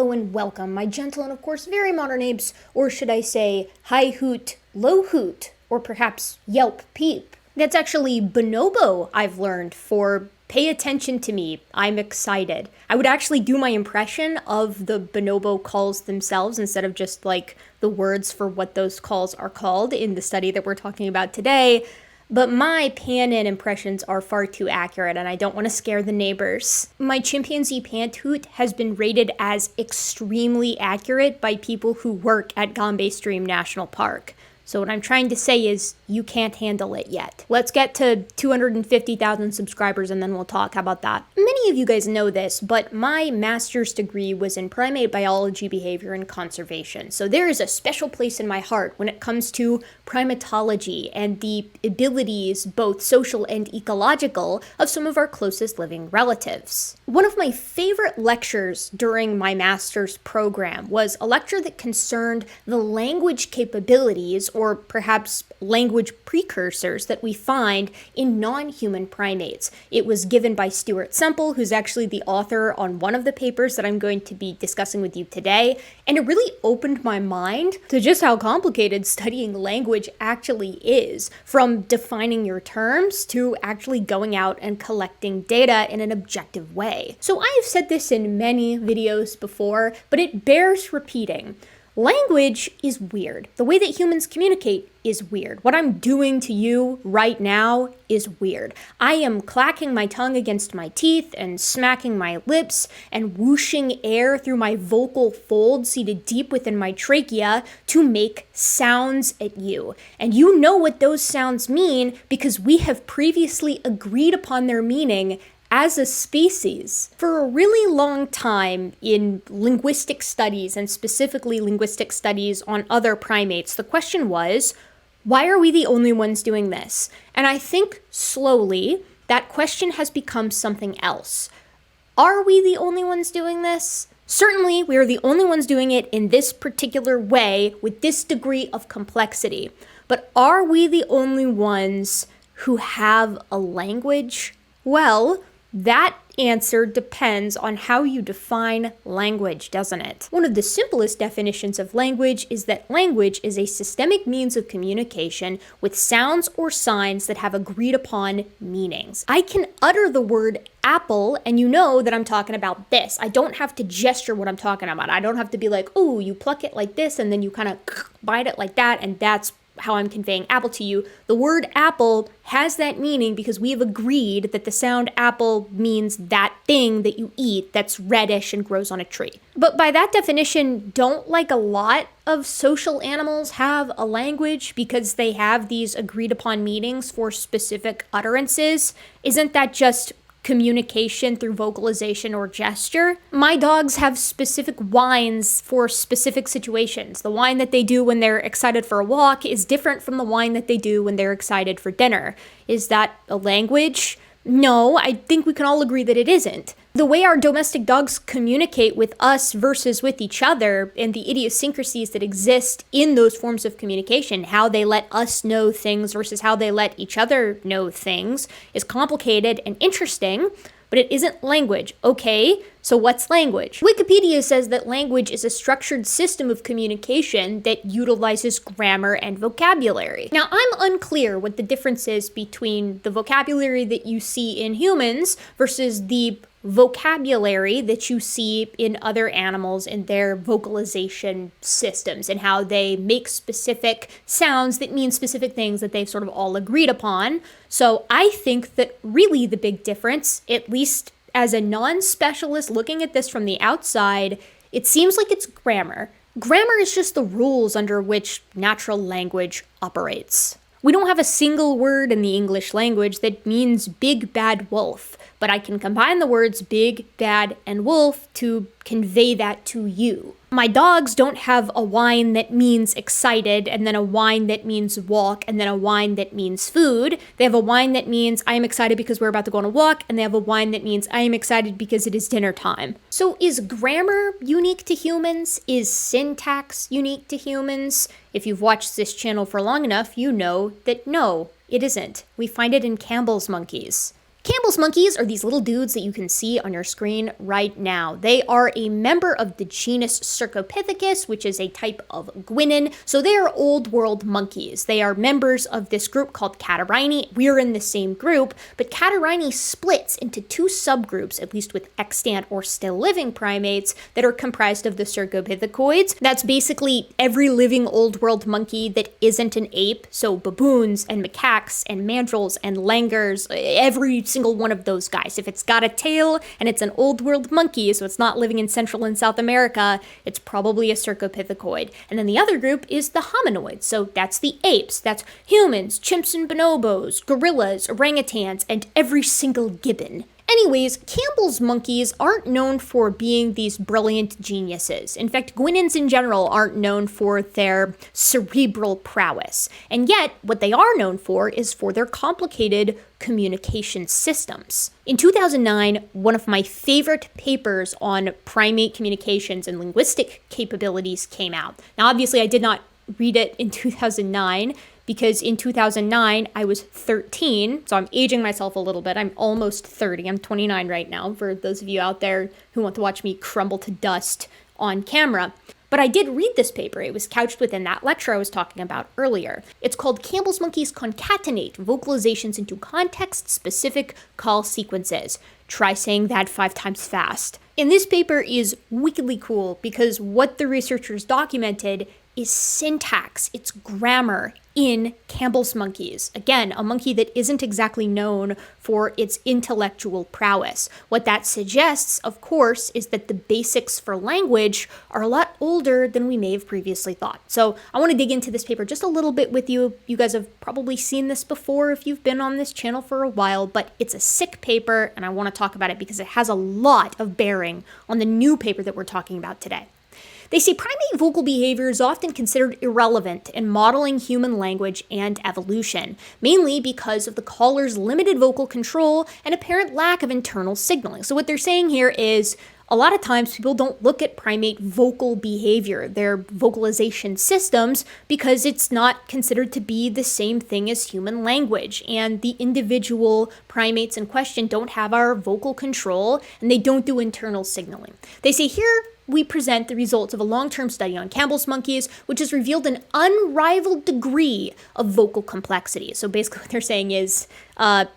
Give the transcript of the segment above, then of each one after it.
hello and welcome, my gentle and of course very modern apes, or should I say high hoot, low hoot, or perhaps yelp peep. That's actually bonobo, I've learned, for pay attention to me, I'm excited. I would actually do my impression of the bonobo calls themselves instead of just like the words for what those calls are called in the study that we're talking about today. But my pan-in impressions are far too accurate and I don't want to scare the neighbors. My chimpanzee pant hoot has been rated as extremely accurate by people who work at Gombe Stream National Park. So what I'm trying to say is, you can't handle it yet. Let's get to 250,000 subscribers and then we'll talk. How about that? Many of you guys know this, but my master's degree was in primate biology, behavior, and conservation. So there is a special place in my heart when it comes to primatology and the abilities, both social and ecological, of some of our closest living relatives. One of my favorite lectures during my master's program was a lecture that concerned the language capabilities, or perhaps language precursors, that we find in non-human primates. It was given by Stuart Semple, who's actually the author on one of the papers that I'm going to be discussing with you today, and it really opened my mind to just how complicated studying language actually is, from defining your terms to actually going out and collecting data in an objective way. So I have said this in many videos before, but it bears repeating. Language is weird. The way that humans communicate is weird. What I'm doing to you right now is weird. I am clacking my tongue against my teeth and smacking my lips and whooshing air through my vocal folds seated deep within my trachea to make sounds at you. And you know what those sounds mean because we have previously agreed upon their meaning as a species. For a really long time in linguistic studies, and specifically linguistic studies on other primates, the question was, why are we the only ones doing this? And I think slowly that question has become something else. Are we the only ones doing this? Certainly, we are the only ones doing it in this particular way with this degree of complexity. But are we the only ones who have a language? Well, that answer depends on how you define language, doesn't it? One of the simplest definitions of language is that language is a systemic means of communication with sounds or signs that have agreed upon meanings. I can utter the word apple and you know that I'm talking about this. I don't have to gesture what I'm talking about. I don't have to be like, oh, you pluck it like this and then you kind of bite it like that, and that's how I'm conveying apple to you. The word apple has that meaning because we have agreed that the sound apple means that thing that you eat that's reddish and grows on a tree. But by that definition, don't like a lot of social animals have a language because they have these agreed upon meanings for specific utterances? Isn't that just communication through vocalization or gesture? My dogs have specific whines for specific situations. The whine that they do when they're excited for a walk is different from the whine that they do when they're excited for dinner. Is that a language? No, I think we can all agree that it isn't. The way our domestic dogs communicate with us versus with each other, and the idiosyncrasies that exist in those forms of communication, how they let us know things versus how they let each other know things, is complicated and interesting, but it isn't language. Okay, so what's language? Wikipedia says that language is a structured system of communication that utilizes grammar and vocabulary. Now, I'm unclear what the difference is between the vocabulary that you see in humans versus the vocabulary that you see in other animals in their vocalization systems and how they make specific sounds that mean specific things that they've sort of all agreed upon. So I think that really the big difference, at least as a non-specialist looking at this from the outside, it seems like it's grammar. Grammar is just the rules under which natural language operates. We don't have a single word in the English language that means big bad wolf, but I can combine the words big, bad, and wolf to convey that to you. My dogs don't have a whine that means excited, and then a whine that means walk, and then a whine that means food. They have a whine that means I am excited because we're about to go on a walk, and they have a whine that means I am excited because it is dinner time. So is grammar unique to humans? Is syntax unique to humans? If you've watched this channel for long enough, you know that no, it isn't. We find it in Campbell's monkeys. Campbell's monkeys are these little dudes that you can see on your screen right now. They are a member of the genus Cercopithecus, which is a type of guinon. So they are old world monkeys. They are members of this group called Catarrhini. We're in the same group, but Catarrhini splits into two subgroups, at least with extant or still living primates, that are comprised of the Cercopithecoids. That's basically every living old world monkey that isn't an ape. So baboons and macaques and mandrills and langurs, every single one of those guys. If it's got a tail and it's an old world monkey, so it's not living in Central and South America, it's probably a Cercopithecoid. And then the other group is the hominoids. So that's the apes. That's humans, chimps and bonobos, gorillas, orangutans, and every single gibbon. Anyways, Campbell's monkeys aren't known for being these brilliant geniuses. In fact, guinons in general aren't known for their cerebral prowess. And yet, what they are known for is for their complicated communication systems. In 2009, one of my favorite papers on primate communications and linguistic capabilities came out. Now, obviously, I did not read it in 2009, because in 2009, I was 13, so I'm aging myself a little bit. I'm almost 30. I'm 29 right now, for those of you out there who want to watch me crumble to dust on camera. But I did read this paper. It was couched within that lecture I was talking about earlier. It's called Campbell's Monkeys Concatenate Vocalizations into Context-Specific Call Sequences. Try saying that 5 times fast. And this paper is wickedly cool because what the researchers documented is syntax, it's grammar in Campbell's monkeys. Again, a monkey that isn't exactly known for its intellectual prowess. What that suggests, of course, is that the basics for language are a lot older than we may have previously thought. So I want to dig into this paper just a little bit with you. You guys have probably seen this before if you've been on this channel for a while, but it's a sick paper and I want to talk about it because it has a lot of bearing on the new paper that we're talking about today. They say primate vocal behavior is often considered irrelevant in modeling human language and evolution, mainly because of the caller's limited vocal control and apparent lack of internal signaling. So what they're saying here is a lot of times people don't look at primate vocal behavior, their vocalization systems, because it's not considered to be the same thing as human language. And the individual primates in question don't have our vocal control and they don't do internal signaling. They say here, we present the results of a long-term study on Campbell's monkeys, which has revealed an unrivaled degree of vocal complexity. So basically what they're saying is,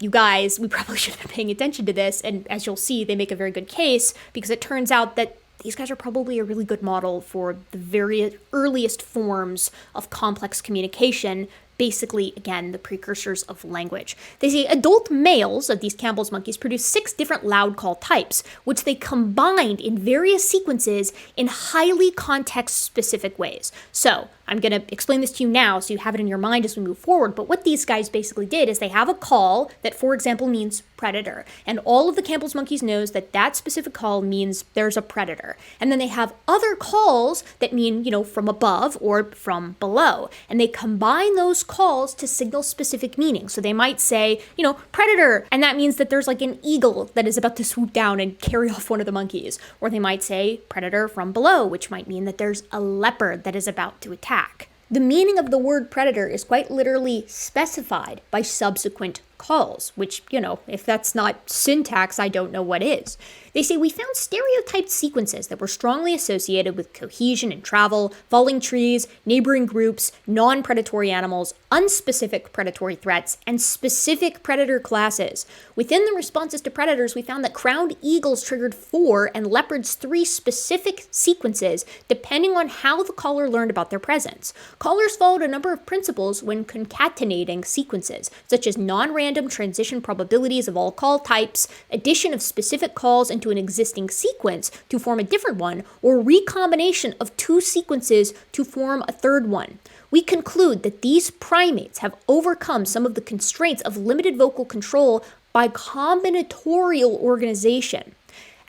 you guys, we probably should have been paying attention to this. And as you'll see, they make a very good case because it turns out that these guys are probably a really good model for the very earliest forms of complex communication, basically, again, the precursors of language. They say adult males of these Campbell's monkeys produce 6 different loud call types, which they combined in various sequences in highly context-specific ways. So I'm going to explain this to you now so you have it in your mind as we move forward, but what these guys basically did is they have a call that, for example, means predator, and all of the Campbell's monkeys knows that that specific call means there's a predator. And then they have other calls that mean, from above or from below, and they combine those calls to signal specific meaning. So they might say, predator, and that means that there's like an eagle that is about to swoop down and carry off one of the monkeys. Or they might say predator from below, which might mean that there's a leopard that is about to attack. The meaning of the word predator is quite literally specified by subsequent calls, which, if that's not syntax, I don't know what is. They say we found stereotyped sequences that were strongly associated with cohesion and travel, falling trees, neighboring groups, non-predatory animals, unspecific predatory threats, and specific predator classes. Within the responses to predators, we found that crowned eagles triggered 4 and leopards 3 specific sequences, depending on how the caller learned about their presence. Callers followed a number of principles when concatenating sequences, such as non-random transition probabilities of all call types, addition of specific calls into an existing sequence to form a different one, or recombination of 2 sequences to form a third one. We conclude that these primates have overcome some of the constraints of limited vocal control by combinatorial organization.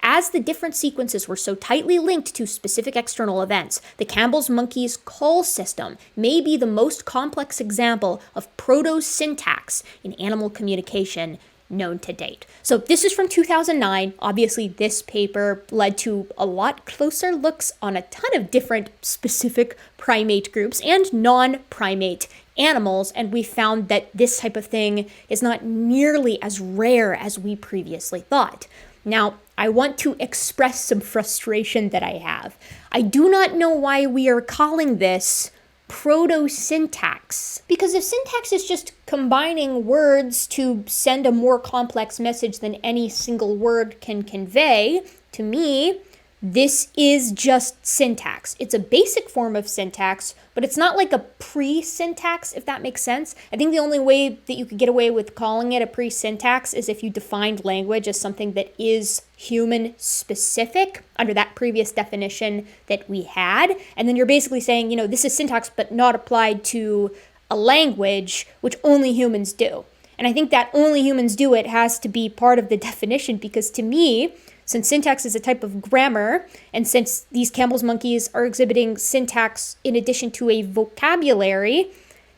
As the different sequences were so tightly linked to specific external events, the Campbell's monkeys call system may be the most complex example of proto-syntax in animal communication known to date. So this is from 2009. Obviously, this paper led to a lot closer looks on a ton of different specific primate groups and non-primate animals, and we found that this type of thing is not nearly as rare as we previously thought. Now, I want to express some frustration that I have. I do not know why we are calling this proto-syntax. Because if syntax is just combining words to send a more complex message than any single word can convey, to me, this is just syntax. It's a basic form of syntax, but it's not like a pre-syntax, if that makes sense. I think the only way that you could get away with calling it a pre-syntax is if you defined language as something that is human-specific under that previous definition that we had. And then you're basically saying, you know, this is syntax, but not applied to a language, which only humans do. And I think that only humans do it has to be part of the definition, because to me, since syntax is a type of grammar, and since these Campbell's monkeys are exhibiting syntax in addition to a vocabulary,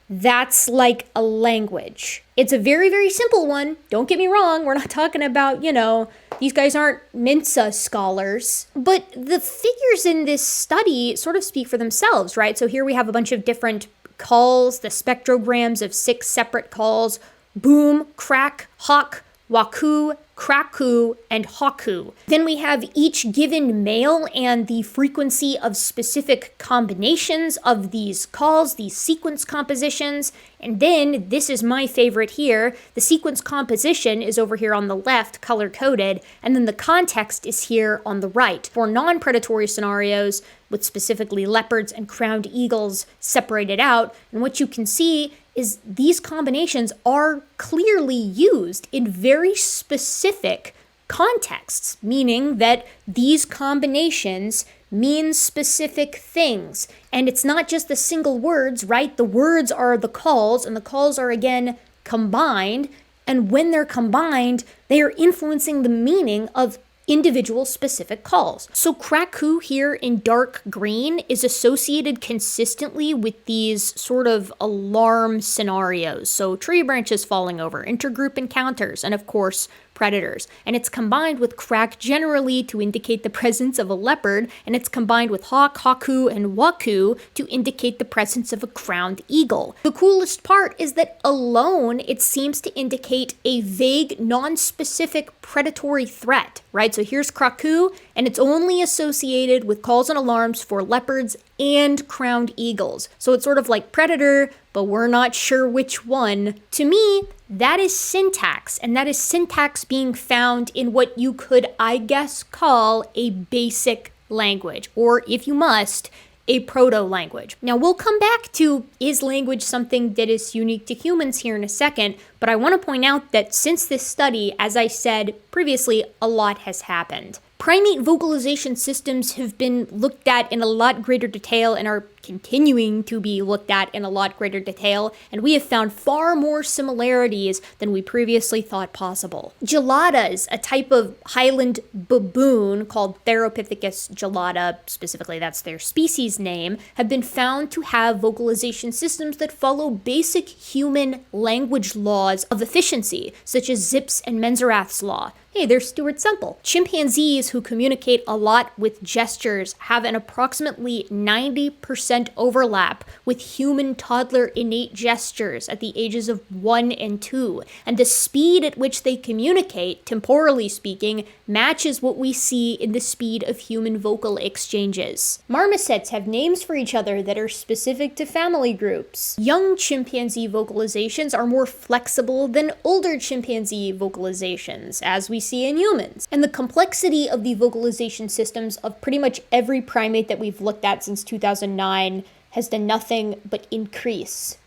that's like a language. It's a very, very simple one. Don't get me wrong. We're not talking about, you know, these guys aren't Mensa scholars. But the figures in this study sort of speak for themselves, right? So here we have a bunch of different calls, the spectrograms of 6 separate calls: boom, crack, hawk, waku, kraku, and haku. Then we have each given male and the frequency of specific combinations of these calls, these sequence compositions. And then, this is my favorite here, the sequence composition is over here on the left, color-coded, and then the context is here on the right. For non-predatory scenarios, with specifically leopards and crowned eagles separated out, and what you can see is these combinations are clearly used in very specific contexts, meaning that these combinations mean specific things. And it's not just the single words, right? The words are the calls, and the calls are again combined. And when they're combined, they are influencing the meaning of individual specific calls. So kraku here in dark green is associated consistently with these sort of alarm scenarios. So tree branches falling over, intergroup encounters, and of course, predators. And it's combined with crack generally to indicate the presence of a leopard, and it's combined with hawk, haku, and waku to indicate the presence of a crowned eagle. The coolest part is that alone it seems to indicate a vague, non-specific predatory threat, right? So here's kraku, and it's only associated with calls and alarms for leopards and crowned eagles. So it's sort of like predator, but we're not sure which one. To me, that is syntax, and that is syntax being found in what you could, I guess, call a basic language, or if you must, a proto-language. Now, we'll come back to, is language something that is unique to humans here in a second, but I want to point out that since this study, as I said previously, a lot has happened. Primate vocalization systems have been looked at in a lot greater detail and are continuing to be looked at in a lot greater detail, and we have found far more similarities than we previously thought possible. Geladas, a type of highland baboon called Theropithecus gelada, specifically that's their species name, have been found to have vocalization systems that follow basic human language laws of efficiency, such as Zipf's and Menzerath's law. Hey, there's Stuart Semple. Chimpanzees who communicate a lot with gestures have an approximately 90% overlap with human toddler innate gestures at the ages of 1 and 2. And the speed at which they communicate, temporally speaking, matches what we see in the speed of human vocal exchanges. Marmosets have names for each other that are specific to family groups. Young chimpanzee vocalizations are more flexible than older chimpanzee vocalizations, as we see in humans. And the complexity of the vocalization systems of pretty much every primate that we've looked at since 2009 has done nothing but increase.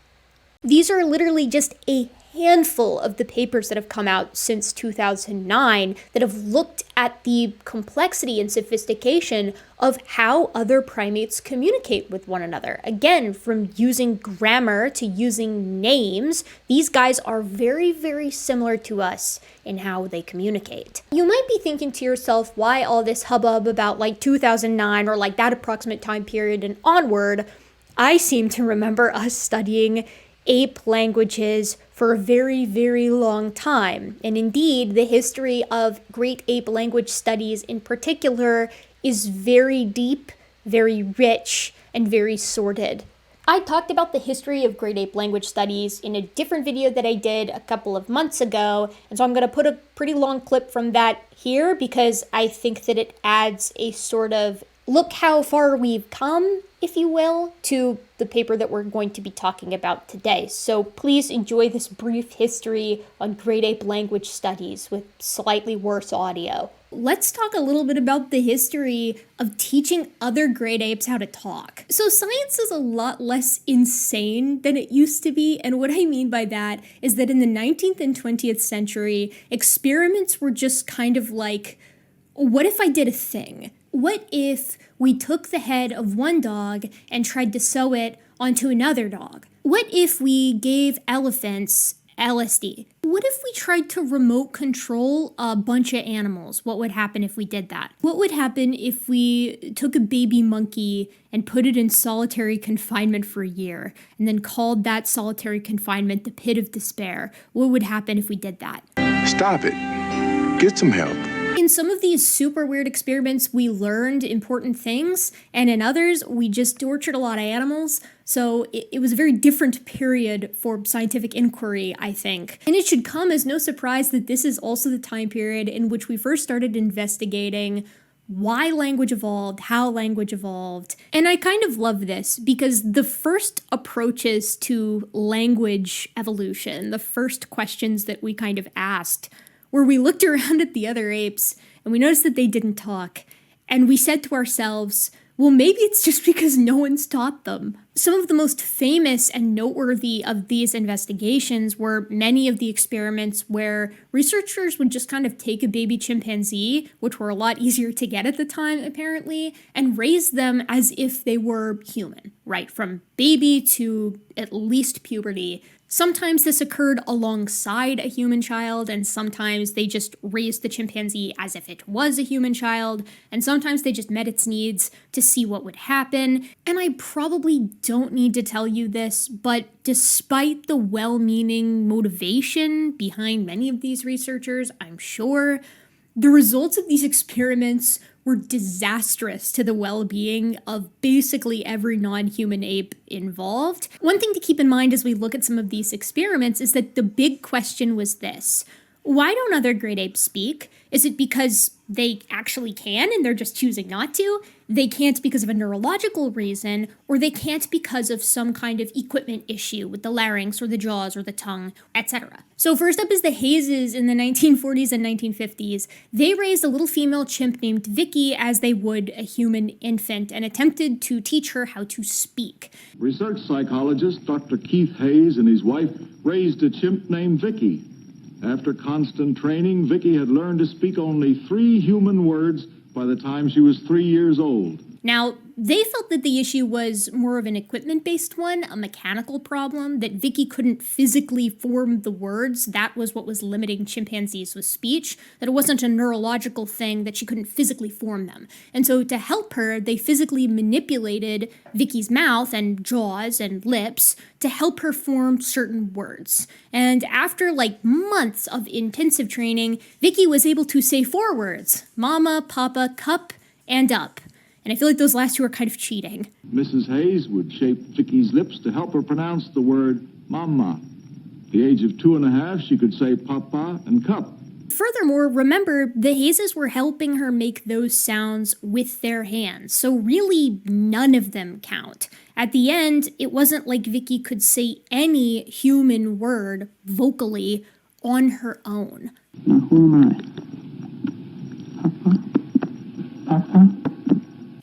These are literally just a handful of the papers that have come out since 2009 that have looked at the complexity and sophistication of how other primates communicate with one another. Again, from using grammar to using names, these guys are very, very similar to us in how they communicate. You might be thinking to yourself, why all this hubbub about like 2009 or like that approximate time period and onward? I seem to remember us studying ape languages for a very, very long time. And indeed, the history of great ape language studies in particular is very deep, very rich, and very sordid. I talked about the history of great ape language studies in a different video that I did a couple of months ago, and so I'm going to put a pretty long clip from that here because I think that it adds a sort of look how far we've come, if you will, to the paper that we're going to be talking about today. So please enjoy this brief history on great ape language studies with slightly worse audio. Let's talk a little bit about the history of teaching other great apes how to talk. So science is a lot less insane than it used to be, and what I mean by that is that in the 19th and 20th century, experiments were just kind of like, what if I did a thing? What if we took the head of one dog and tried to sew it onto another dog? What if we gave elephants LSD? What if we tried to remote control a bunch of animals? What would happen if we did that? What would happen if we took a baby monkey and put it in solitary confinement for a year and then called that solitary confinement the pit of despair? What would happen if we did that? Stop it. Get some help. In some of these super weird experiments, we learned important things, and in others, we just tortured a lot of animals. So it was a very different period for scientific inquiry, I think. And it should come as no surprise that this is also the time period in which we first started investigating why language evolved, how language evolved. And I kind of love this because the first approaches to language evolution, the first questions that we kind of asked, where we looked around at the other apes and we noticed that they didn't talk. And we said to ourselves, well, maybe it's just because no one's taught them. Some of the most famous and noteworthy of these investigations were many of the experiments where researchers would just kind of take a baby chimpanzee, which were a lot easier to get at the time apparently, and raise them as if they were human, right? From baby to at least puberty. Sometimes this occurred alongside a human child, and sometimes they just raised the chimpanzee as if it was a human child, and sometimes they just met its needs to see what would happen. And I probably don't need to tell you this, but despite the well-meaning motivation behind many of these researchers, I'm sure, the results of these experiments were disastrous to the well-being of basically every non-human ape involved. One thing to keep in mind as we look at some of these experiments is that the big question was this: why don't other great apes speak? Is it because they actually can and they're just choosing not to? They can't because of a neurological reason, or they can't because of some kind of equipment issue with the larynx or the jaws or the tongue, etc. So first up is the Hayeses in the 1940s and 1950s. They raised a little female chimp named Vicky as they would a human infant and attempted to teach her how to speak. Research psychologist Dr. Keith Hayes and his wife raised a chimp named Vicky. After constant training, Vicky had learned to speak only 3 human words by the time she was 3 years old. Now, they felt that the issue was more of an equipment-based one, a mechanical problem, that Vicky couldn't physically form the words. That was what was limiting chimpanzees with speech, that it wasn't a neurological thing, that she couldn't physically form them. And so to help her, they physically manipulated Vicky's mouth and jaws and lips to help her form certain words. And after months of intensive training, Vicky was able to say 4 words: mama, papa, cup, and up. And I feel like those last 2 are kind of cheating. Mrs. Hayes would shape Vicky's lips to help her pronounce the word mama. At the age of 2.5, she could say papa and cup. Furthermore, remember, the Hayeses were helping her make those sounds with their hands, so really none of them count. At the end, it wasn't like Vicky could say any human word vocally on her own. Now, who am I? Papa? Papa?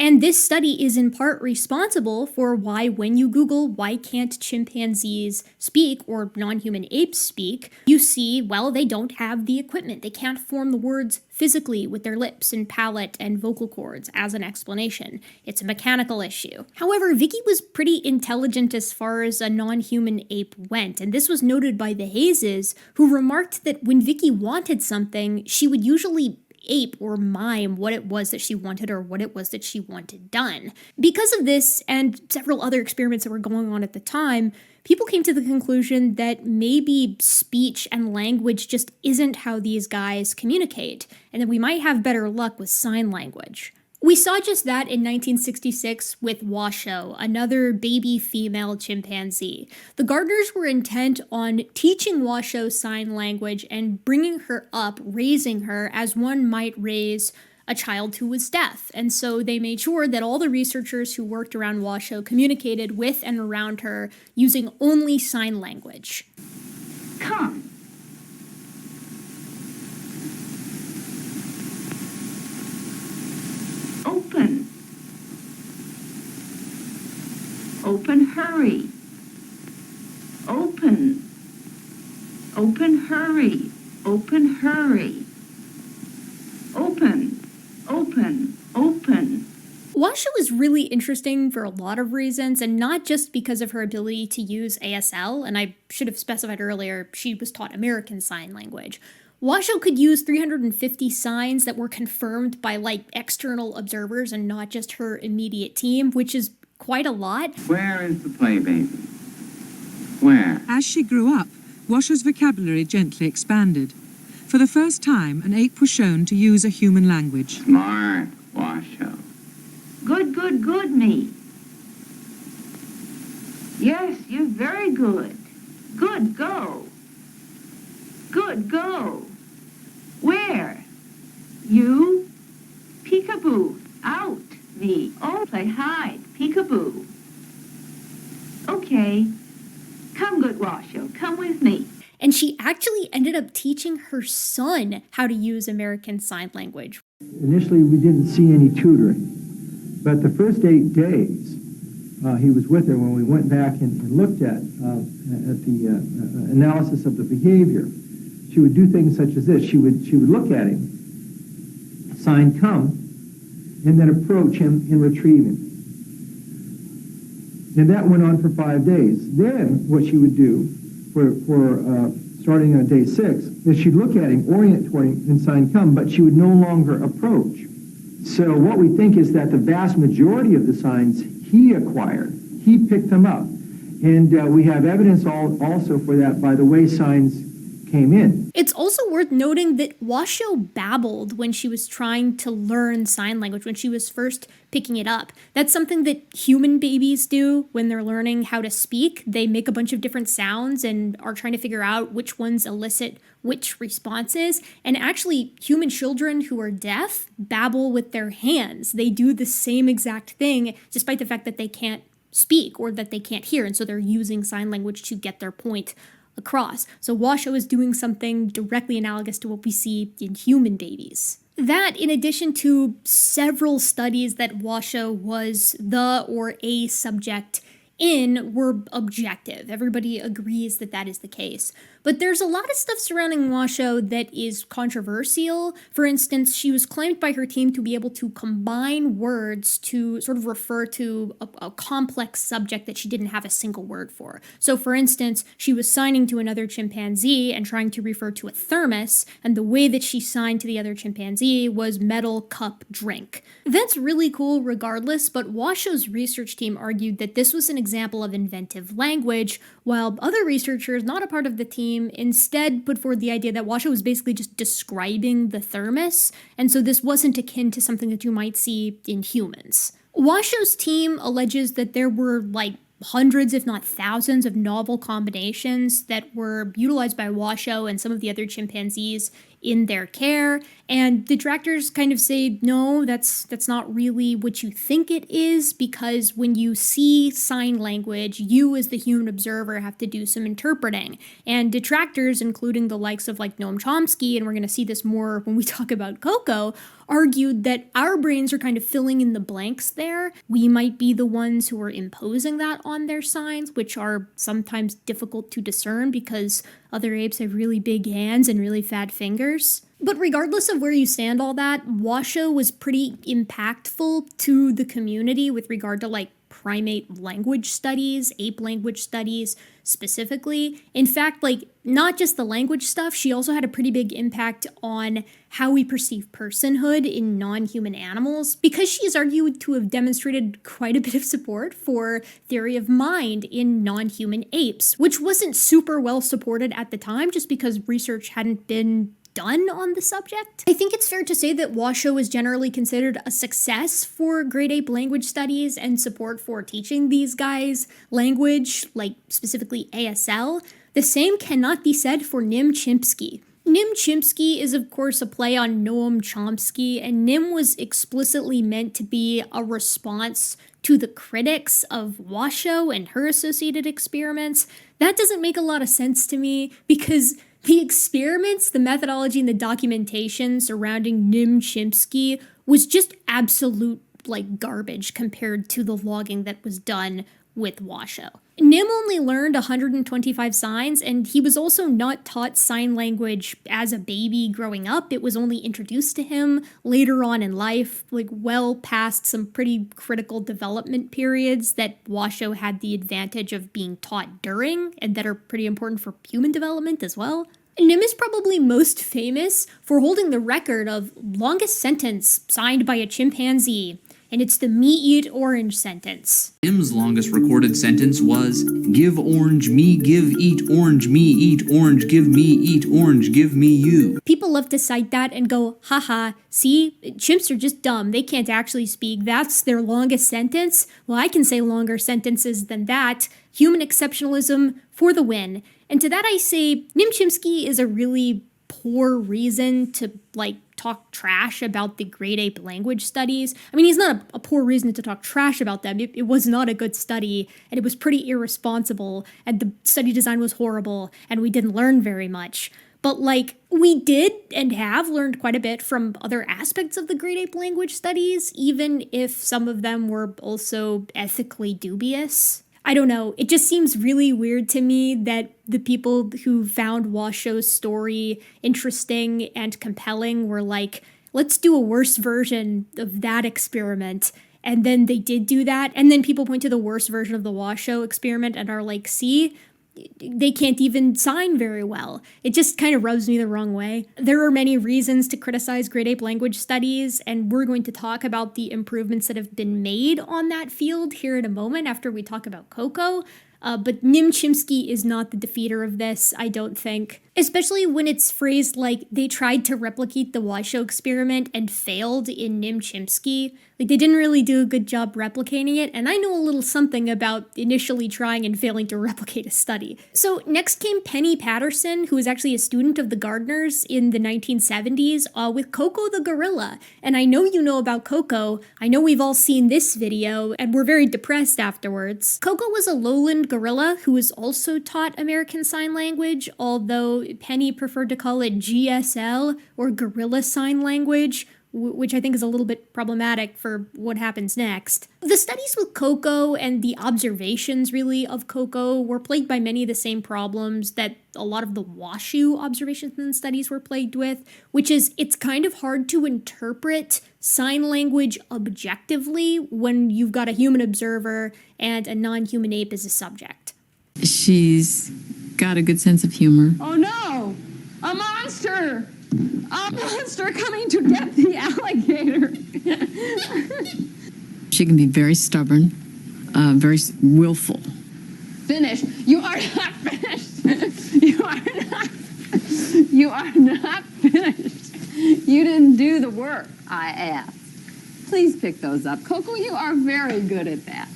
And this study is in part responsible for why, when you Google why can't chimpanzees speak or non-human apes speak, you see, well, they don't have the equipment. They can't form the words physically with their lips and palate and vocal cords as an explanation. It's a mechanical issue. However, Vicky was pretty intelligent as far as a non-human ape went, and this was noted by the Hayeses, who remarked that when Vicky wanted something, she would usually ape or mime what it was that she wanted or what it was that she wanted done. Because of this and several other experiments that were going on at the time, people came to the conclusion that maybe speech and language just isn't how these guys communicate, and that we might have better luck with sign language. We saw just that in 1966 with Washoe, another baby female chimpanzee. The gardeners were intent on teaching Washoe sign language and bringing her up, raising her as one might raise a child who was deaf. And so they made sure that all the researchers who worked around Washoe communicated with and around her using only sign language. Come. Open. Open, hurry. Open. Open, hurry. Open, hurry. Open. Open. Open. Washoe is really interesting for a lot of reasons, and not just because of her ability to use ASL, and I should have specified earlier, she was taught American Sign Language. Washoe could use 350 signs that were confirmed by, external observers and not just her immediate team, which is quite a lot. Where is the play baby? Where? As she grew up, Washoe's vocabulary gently expanded. For the first time, an ape was shown to use a human language. Smart, Washoe. Good, good, good, me. Yes, you're very good. Good, go. Good, go. Where? You? Peekaboo. Out. Me. Oh, play hide. Peekaboo. Okay. Come, good Washoe. Come with me. And she actually ended up teaching her son how to use American Sign Language. Initially, we didn't see any tutoring, but the first 8 days, he was with her when we went back and looked at the analysis of the behavior. She would do things such as this. She would look at him, sign come, and then approach him and retrieve him. And that went on for 5 days. Then what she would do for starting on day 6 is she'd look at him, orient toward him, and sign come, but she would no longer approach. So what we think is that the vast majority of the signs he acquired, he picked them up. And we have evidence also for that by the way signs came in. It's also worth noting that Washoe babbled when she was trying to learn sign language, when she was first picking it up. That's something that human babies do when they're learning how to speak. They make a bunch of different sounds and are trying to figure out which ones elicit which responses. And actually, human children who are deaf babble with their hands. They do the same exact thing, despite the fact that they can't speak or that they can't hear. And so they're using sign language to get their point across. So Washoe is doing something directly analogous to what we see in human babies. That, in addition to several studies that Washoe was the or a subject in, were objective. Everybody agrees that that is the case. But there's a lot of stuff surrounding Washoe that is controversial. For instance, she was claimed by her team to be able to combine words to sort of refer to a complex subject that she didn't have a single word for. So for instance, she was signing to another chimpanzee and trying to refer to a thermos, and the way that she signed to the other chimpanzee was metal, cup, drink. That's really cool regardless, but Washoe's research team argued that this was an example of inventive language, while other researchers, not a part of the team, instead put forward the idea that Washoe was basically just describing the thermos, and so this wasn't akin to something that you might see in humans. Washoe's team alleges that there were hundreds, if not thousands, of novel combinations that were utilized by Washoe and some of the other chimpanzees in their care, and detractors kind of say, no, that's not really what you think it is, because when you see sign language, you as the human observer have to do some interpreting. And detractors, including the likes of Noam Chomsky, and we're going to see this more when we talk about Coco, argued that our brains are kind of filling in the blanks there. We might be the ones who are imposing that on their signs, which are sometimes difficult to discern because other apes have really big hands and really fat fingers. But regardless of where you stand all that, Washoe was pretty impactful to the community with regard to primate language studies, ape language studies specifically. In fact, not just the language stuff, she also had a pretty big impact on how we perceive personhood in non-human animals, because she is argued to have demonstrated quite a bit of support for theory of mind in non-human apes, which wasn't super well supported at the time just because research hadn't been done on the subject. I think it's fair to say that Washoe is generally considered a success for grade 8 language studies and support for teaching these guys language, like specifically ASL. The same cannot be said for Nim Chimpsky. Nim Chimpsky is, of course, a play on Noam Chomsky, and Nim was explicitly meant to be a response to the critics of Washoe and her associated experiments. That doesn't make a lot of sense to me, because the experiments, the methodology, and the documentation surrounding Nim Chimpsky was just absolute, garbage compared to the logging that was done with Washoe. Nim only learned 125 signs, and he was also not taught sign language as a baby growing up. It was only introduced to him later on in life, well past some pretty critical development periods that Washoe had the advantage of being taught during, and that are pretty important for human development as well. Nim is probably most famous for holding the record of longest sentence signed by a chimpanzee, and it's the me eat orange sentence. Nim's longest recorded sentence was, give orange, me give eat orange, me eat orange, give me eat orange, give me you. People love to cite that and go, haha, see, chimps are just dumb, they can't actually speak, that's their longest sentence? Well, I can say longer sentences than that. Human exceptionalism for the win. And to that I say, Nim Chimpsky is a really poor reason to, talk trash about the grade 8 language studies. I mean, he's not a poor reason to talk trash about them. It was not a good study, and it was pretty irresponsible, and the study design was horrible, and we didn't learn very much. But, we did and have learned quite a bit from other aspects of the grade 8 language studies, even if some of them were also ethically dubious. I don't know, it just seems really weird to me that the people who found Washoe's story interesting and compelling were like, let's do a worse version of that experiment. And then they did do that. And then people point to the worst version of the Washoe experiment and are like, see, they can't even sign very well. It just kind of rubs me the wrong way. There are many reasons to criticize grade 8 language studies, and we're going to talk about the improvements that have been made on that field here in a moment after we talk about Coco. But Nim Chimpsky is not the defeater of this, I don't think. Especially when it's phrased like they tried to replicate the Washoe experiment and failed in Nim Chimpsky. They didn't really do a good job replicating it, and I know a little something about initially trying and failing to replicate a study. So next came Penny Patterson, who was actually a student of the Gardners in the 1970s with Coco the gorilla. And I know you know about Coco. I know we've all seen this video, and we're very depressed afterwards. Coco was a lowland gorilla who was also taught American Sign Language, although Penny preferred to call it GSL, or Gorilla Sign Language, which I think is a little bit problematic for what happens next. The studies with Coco and the observations, really, of Coco were plagued by many of the same problems that a lot of the Washoe observations and studies were plagued with, which is it's kind of hard to interpret sign language objectively when you've got a human observer and a non-human ape as a subject. She's got a good sense of humor. Oh no! A monster! A monster coming to get the alligator! She can be very stubborn, very willful. Finish! You are not finished! You are not finished! You didn't do the work I asked. Please pick those up. Coco, you are very good at that.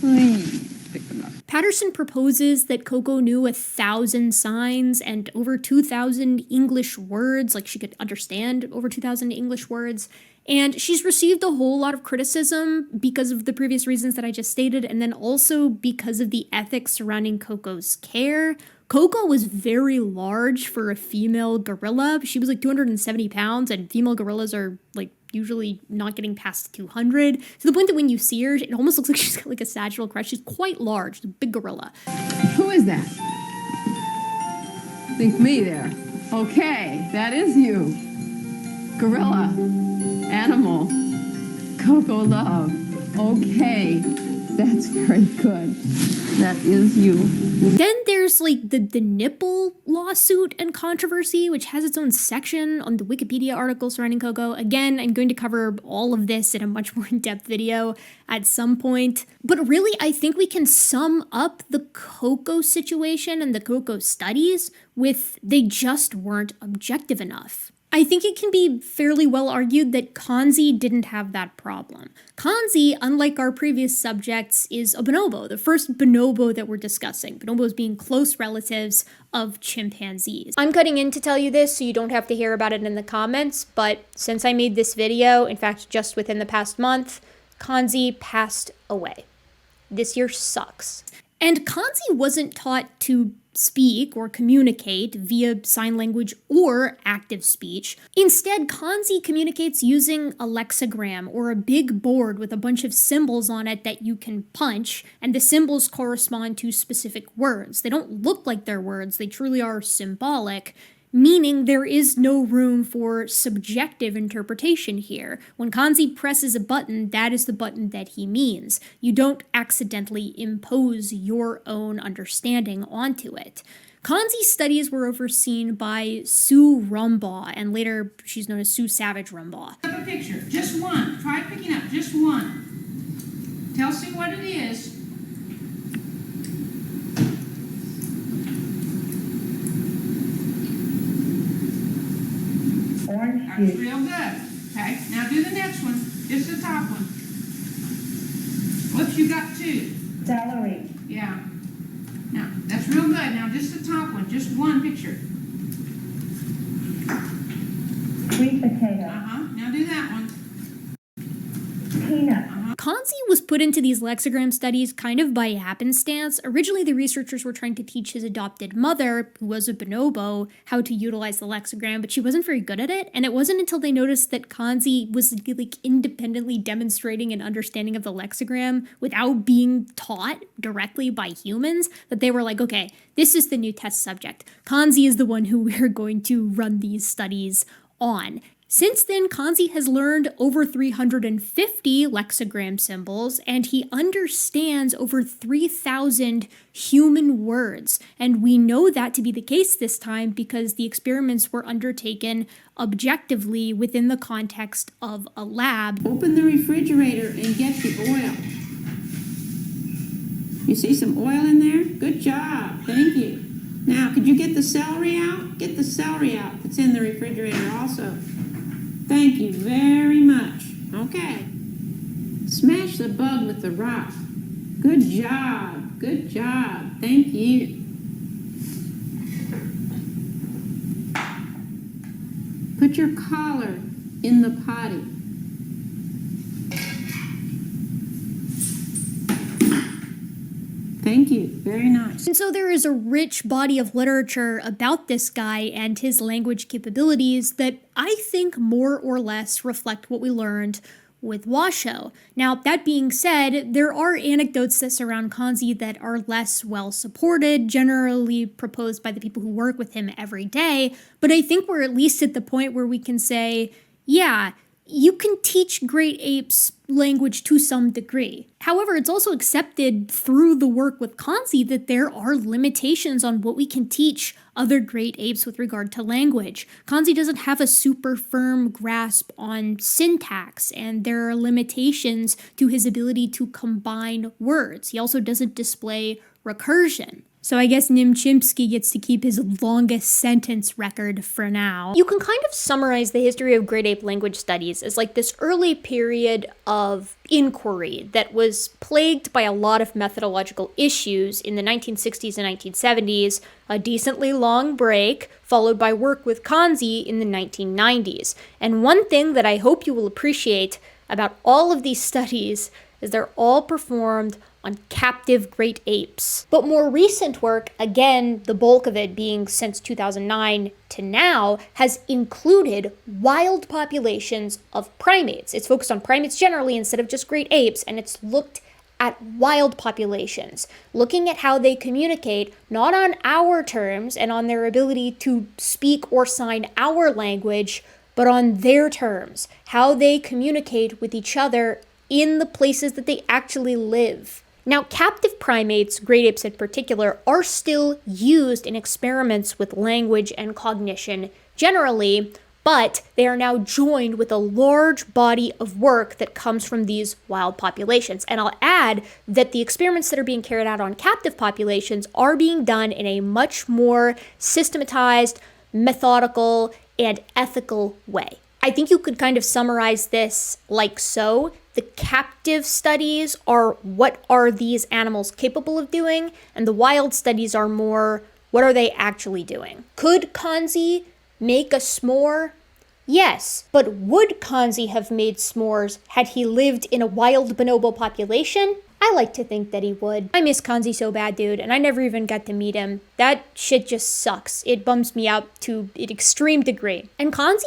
Please pick them up. Patterson proposes that Coco knew 1,000 signs and over 2,000 English words, she could understand over 2,000 English words. And she's received a whole lot of criticism because of the previous reasons that I just stated, and then also because of the ethics surrounding Coco's care. Coco was very large for a female gorilla. She was 270 pounds, and female gorillas are usually not getting past 200, to the point that when you see her, it almost looks like she's got a sagittal crest. She's quite large, a big gorilla. Who is that? Think me there. Okay, that is you. Gorilla. Animal. Coco love. Okay. that's very good. That is you. Then there's like the nipple lawsuit and controversy, which has its own section on the Wikipedia article surrounding Coco. Again, I'm going to cover all of this in a much more in-depth video at some point. But really, I think we can sum up the Coco situation and the Coco studies with they just weren't objective enough. I think it can be fairly well argued that Kanzi didn't have that problem. Kanzi, unlike our previous subjects, is a bonobo, the first bonobo that we're discussing, bonobos being close relatives of chimpanzees. I'm cutting in to tell you this so you don't have to hear about it in the comments, but since I made this video, in fact just within the past month, Kanzi passed away. This year sucks. And Kanzi wasn't taught to speak or communicate via sign language or active speech. Instead, Kanzi communicates using a lexigram or a big board with a bunch of symbols on it that you can punch, and the symbols correspond to specific words. They don't look like they're words, they truly are symbolic, meaning there is no room for subjective interpretation here. When Kanzi presses a button, that is the button that he means. You don't accidentally impose your own understanding onto it. Kanzi's studies were overseen by Sue Rumbaugh, and later she's known as Sue Savage Rumbaugh. A picture, just one. Try picking up just one. Tell Sue what it is. That's real good. Okay, now do the next one. Just the top one. Whoops, you got two. Celery. Yeah. Now, that's real good. Now, just the top one. Just one picture. Sweet potato. Now do that one. Peanut. Kanzi was put into these lexigram studies kind of by happenstance. Originally, the researchers were trying to teach his adopted mother, who was a bonobo, how to utilize the lexigram, but she wasn't very good at it. And it wasn't until they noticed that Kanzi was like independently demonstrating an understanding of the lexigram without being taught directly by humans that they were like, okay, this is the new test subject. Kanzi is the one who we're going to run these studies on. Since then, Kanzi has learned over 350 lexigram symbols, and he understands over 3,000 human words. And we know that to be the case this time because the experiments were undertaken objectively within the context of a lab. Open the refrigerator and get the oil. You see some oil in there? Good job. Thank you. Now, could you get the celery out? Get the celery out. It's in the refrigerator also. Thank you very much. Okay. Smash the bug with the rock. Good job. Good job. Thank you. Put your collar in the potty. Thank you. Very nice. And so there is a rich body of literature about this guy and his language capabilities that I think more or less reflect what we learned with Washoe. Now, that being said, there are anecdotes that surround Kanzi that are less well supported, generally proposed by the people who work with him every day, but I think we're at least at the point where we can say, yeah, you can teach great apes language to some degree. However, it's also accepted through the work with Kanzi that there are limitations on what we can teach other great apes with regard to language. Kanzi doesn't have a super firm grasp on syntax, and there are limitations to his ability to combine words. He also doesn't display recursion. So I guess Nim Chimpsky gets to keep his longest sentence record for now. You can kind of summarize the history of great ape language studies as like this early period of inquiry that was plagued by a lot of methodological issues in the 1960s and 1970s, a decently long break, followed by work with Kanzi in the 1990s. And one thing that I hope you will appreciate about all of these studies is they're all performed on captive great apes. But more recent work, again, the bulk of it being since 2009 to now, has included wild populations of primates. It's focused on primates generally instead of just great apes, and it's looked at wild populations, looking at how they communicate, not on our terms and on their ability to speak or sign our language, but on their terms, how they communicate with each other in the places that they actually live. Now, captive primates, great apes in particular, are still used in experiments with language and cognition generally, but they are now joined with a large body of work that comes from these wild populations. And I'll add that the experiments that are being carried out on captive populations are being done in a much more systematized, methodical, and ethical way. I think you could kind of summarize this like so. The captive studies are what are these animals capable of doing, and the wild studies are more what are they actually doing. Could Kanzi make a s'more? Yes, but would Kanzi have made s'mores had he lived in a wild bonobo population? I like to think that he would. I miss Kanzi so bad, dude, and I never even got to meet him. That shit just sucks. It bums me out to an extreme degree. And Kanzi,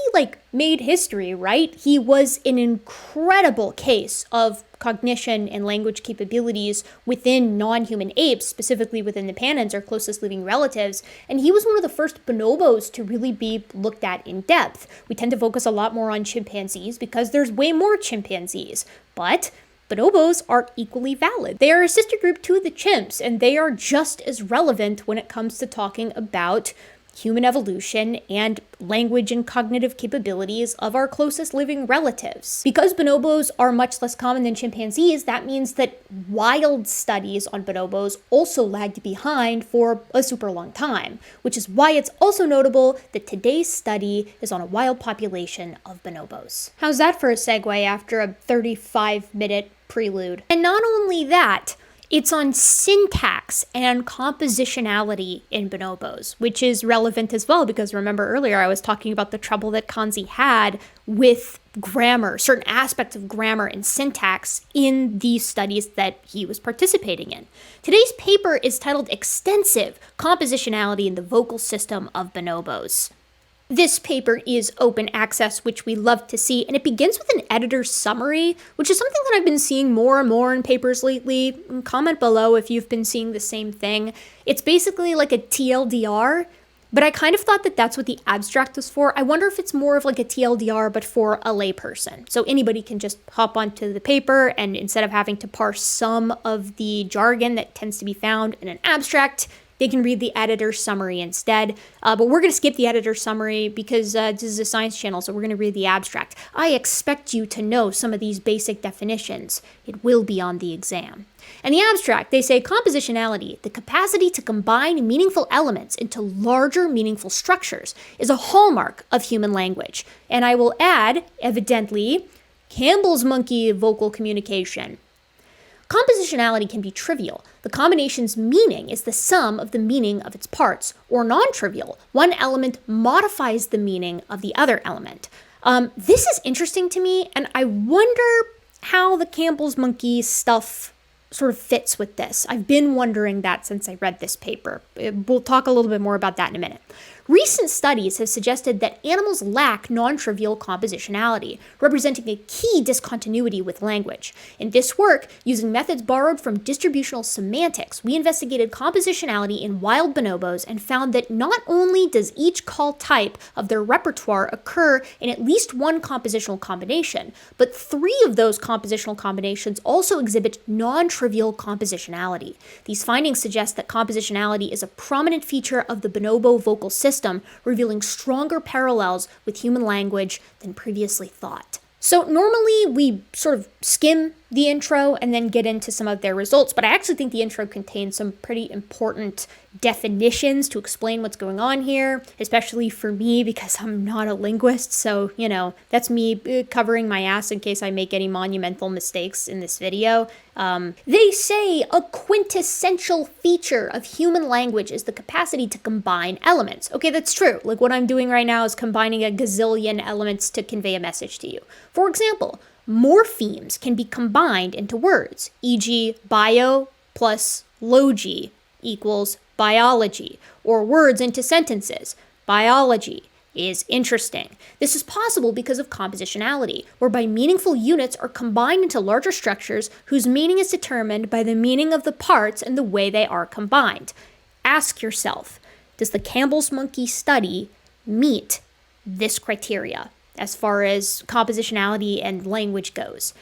made history, right? He was an incredible case of cognition and language capabilities within non-human apes, specifically within the panids, our closest living relatives. And he was one of the first bonobos to really be looked at in depth. We tend to focus a lot more on chimpanzees because there's way more chimpanzees. But bonobos are equally valid. They are a sister group to the chimps, and they are just as relevant when it comes to talking about human evolution and language and cognitive capabilities of our closest living relatives. Because bonobos are much less common than chimpanzees, that means that wild studies on bonobos also lagged behind for a super long time, which is why it's also notable that today's study is on a wild population of bonobos. How's that for a segue after a 35-minute prelude? And not only that, it's on syntax and compositionality in bonobos, which is relevant as well because remember earlier I was talking about the trouble that Kanzi had with grammar, certain aspects of grammar and syntax in these studies that he was participating in. Today's paper is titled Extensive Compositionality in the Vocal System of Bonobos. This paper is open access, which we love to see, and it begins with an editor's summary, which is something that I've been seeing more and more in papers lately. Comment below if you've been seeing the same thing. It's basically like a TLDR, but I kind of thought that that's what the abstract was for. I wonder if it's more of like a TLDR, but for a layperson. So anybody can just hop onto the paper, and instead of having to parse some of the jargon that tends to be found in an abstract, they can read the editor's summary instead. But we're going to skip the editor's summary because this is a science channel, so we're going to read the abstract. I expect you to know some of these basic definitions. It will be on the exam. In the abstract, they say compositionality, the capacity to combine meaningful elements into larger meaningful structures, is a hallmark of human language. And I will add, evidently, Campbell's monkey vocal communication. Compositionality can be trivial. The combination's meaning is the sum of the meaning of its parts, or non-trivial. One element modifies the meaning of the other element. This is interesting to me, and I wonder how the Campbell's monkey stuff sort of fits with this. I've been wondering that since I read this paper. We'll talk a little bit more about that in a minute. Recent studies have suggested that animals lack non-trivial compositionality, representing a key discontinuity with language. In this work, using methods borrowed from distributional semantics, we investigated compositionality in wild bonobos and found that not only does each call type of their repertoire occur in at least one compositional combination, but 3 of those compositional combinations also exhibit non-trivial compositionality. These findings suggest that compositionality is a prominent feature of the bonobo vocal system, revealing stronger parallels with human language than previously thought. So normally we sort of skim the intro and then get into some of their results, but I actually think the intro contains some pretty important definitions to explain what's going on here, especially for me because I'm not a linguist, so, that's me covering my ass in case I make any monumental mistakes in this video. They say a quintessential feature of human language is the capacity to combine elements. Okay, that's true. Like what I'm doing right now is combining a gazillion elements to convey a message to you. For example, morphemes can be combined into words, e.g. bio plus logi equals biology, or words into sentences. Biology is interesting. This is possible because of compositionality, whereby meaningful units are combined into larger structures whose meaning is determined by the meaning of the parts and the way they are combined. Ask yourself, does the Campbell's monkey study meet this criteria as far as compositionality and language goes?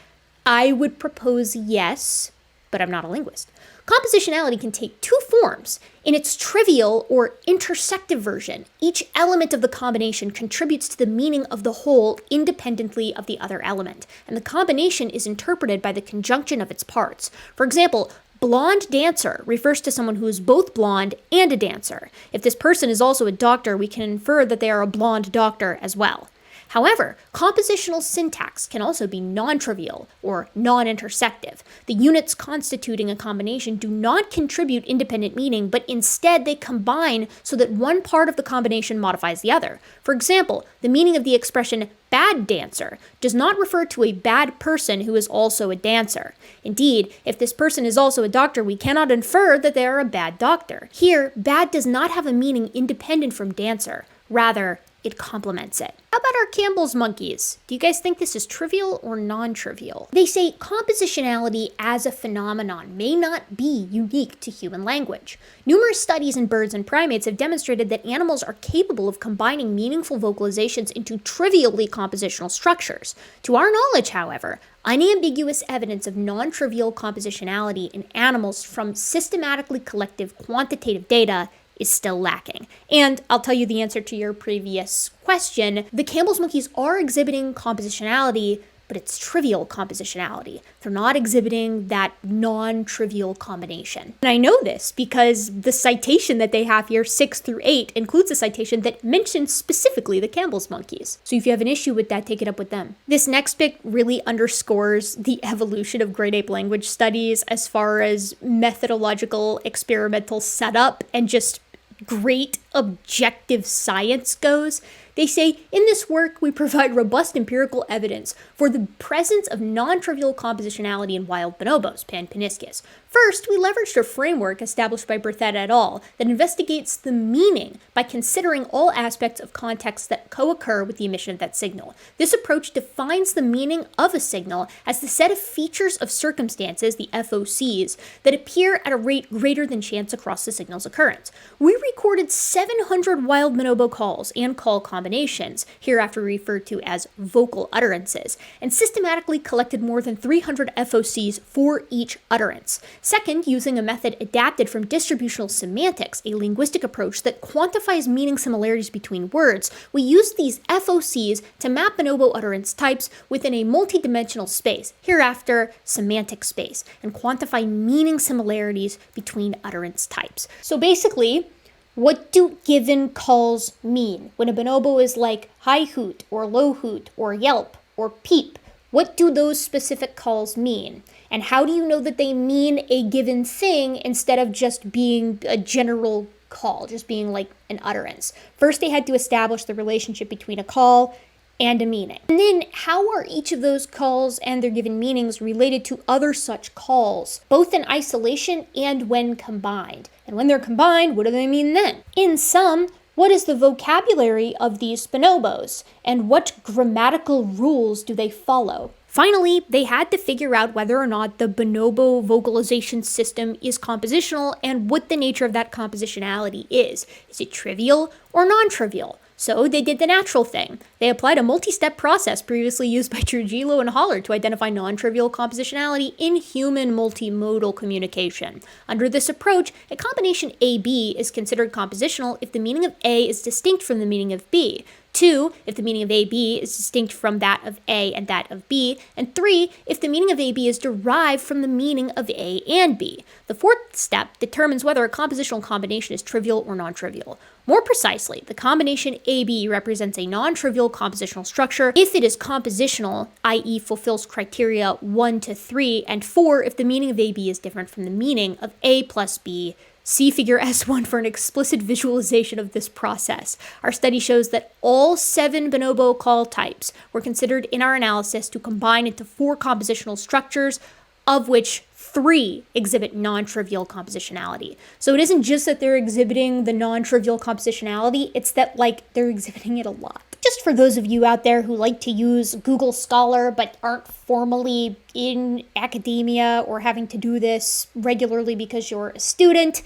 I would propose yes, but I'm not a linguist. Compositionality can take two forms. In its trivial or intersective version, each element of the combination contributes to the meaning of the whole independently of the other element, and the combination is interpreted by the conjunction of its parts. For example, blonde dancer refers to someone who is both blonde and a dancer. If this person is also a doctor, we can infer that they are a blonde doctor as well. However, compositional syntax can also be non-trivial or non-intersective. The units constituting a combination do not contribute independent meaning, but instead they combine so that one part of the combination modifies the other. For example, the meaning of the expression bad dancer does not refer to a bad person who is also a dancer. Indeed, if this person is also a doctor, we cannot infer that they are a bad doctor. Here, bad does not have a meaning independent from dancer. Rather, it complements it. How about our Campbell's monkeys? Do you guys think this is trivial or non-trivial? They say compositionality as a phenomenon may not be unique to human language. Numerous studies in birds and primates have demonstrated that animals are capable of combining meaningful vocalizations into trivially compositional structures. To our knowledge, however, unambiguous evidence of non-trivial compositionality in animals from systematically collected quantitative data is still lacking. And I'll tell you the answer to your previous question. The Campbell's monkeys are exhibiting compositionality, but it's trivial compositionality. They're not exhibiting that non-trivial combination. And I know this because the citation that they have here, 6 through 8, includes a citation that mentions specifically the Campbell's monkeys. So if you have an issue with that, take it up with them. This next bit really underscores the evolution of great ape language studies as far as methodological experimental setup and just great objective science goes. They say, in this work, we provide robust empirical evidence for the presence of non-trivial compositionality in wild bonobos, Pan-Paniscus. First, we leveraged a framework established by Berthet et al. That investigates the meaning by considering all aspects of context that co-occur with the emission of that signal. This approach defines the meaning of a signal as the set of features of circumstances, the FOCs, that appear at a rate greater than chance across the signal's occurrence. We recorded 700 wild bonobo calls and call combinations, hereafter referred to as vocal utterances, and systematically collected more than 300 FOCs for each utterance. Second, using a method adapted from distributional semantics, a linguistic approach that quantifies meaning similarities between words, we used these FOCs to map bonobo utterance types within a multidimensional space, hereafter semantic space, and quantify meaning similarities between utterance types. So basically, what do given calls mean? When a bonobo is like high hoot, or low hoot, or yelp, or peep, what do those specific calls mean? And how do you know that they mean a given thing instead of just being a general call, just being like an utterance? First, they had to establish the relationship between a call and a meaning. And then, how are each of those calls and their given meanings related to other such calls, both in isolation and when combined? And when they're combined, what do they mean then? In sum, what is the vocabulary of these bonobos, and what grammatical rules do they follow? Finally, they had to figure out whether or not the bonobo vocalization system is compositional and what the nature of that compositionality is. Is it trivial or non-trivial? So they did the natural thing. They applied a multi-step process previously used by Trujillo and Holler to identify non-trivial compositionality in human multimodal communication. Under this approach, a combination A-B is considered compositional if the meaning of A is distinct from the meaning of B. 2, if the meaning of AB is distinct from that of A and that of B, and 3, if the meaning of AB is derived from the meaning of A and B. The fourth step determines whether a compositional combination is trivial or non-trivial. More precisely, the combination AB represents a non-trivial compositional structure if it is compositional, i.e. fulfills criteria 1 to 3, and 4 if the meaning of AB is different from the meaning of A plus B. See figure S1 for an explicit visualization of this process. Our study shows that all 7 bonobo call types were considered in our analysis to combine into 4 compositional structures, of which 3 exhibit non-trivial compositionality. So it isn't just that they're exhibiting the non-trivial compositionality, it's that they're exhibiting it a lot. Just for those of you out there who like to use Google Scholar but aren't formally in academia or having to do this regularly because you're a student,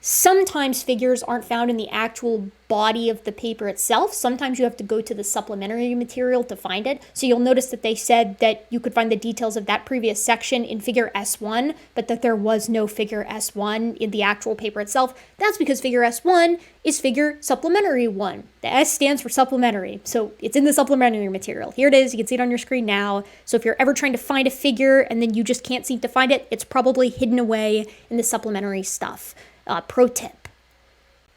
Sometimes figures aren't found in the actual body of the paper itself. Sometimes you have to go to the supplementary material to find it. So you'll notice that they said that you could find the details of that previous section in figure S1, but that there was no figure S1 in the actual paper itself. That's because figure S1 is figure supplementary 1. The S stands for supplementary, so it's in the supplementary material. Here it is, you can see it on your screen now. So if you're ever trying to find a figure and then you just can't seem to find it, it's probably hidden away in the supplementary stuff. Pro tip.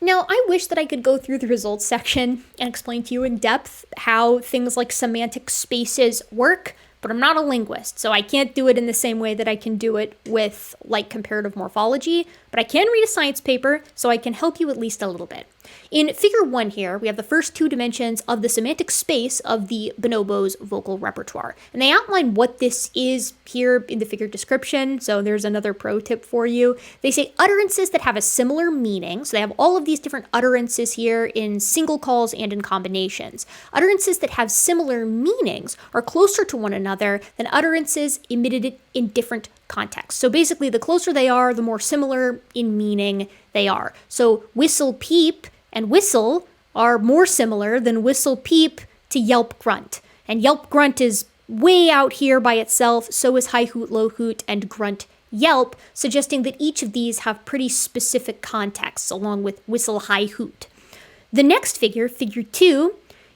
Now, I wish that I could go through the results section and explain to you in depth how things like semantic spaces work, but I'm not a linguist, so I can't do it in the same way that I can do it with like comparative morphology, but I can read a science paper, so I can help you at least a little bit. In figure 1 here, we have the first 2 dimensions of the semantic space of the bonobo's vocal repertoire. And they outline what this is here in the figure description, so there's another pro tip for you. They say utterances that have a similar meaning, so they have all of these different utterances here in single calls and in combinations. Utterances that have similar meanings are closer to one another than utterances emitted in different contexts. So basically, the closer they are, the more similar in meaning they are. So whistle peep and whistle are more similar than whistle peep to yelp grunt. And yelp grunt is way out here by itself, so is high hoot, low hoot, and grunt yelp, suggesting that each of these have pretty specific contexts, along with whistle high hoot. The next figure, figure 2,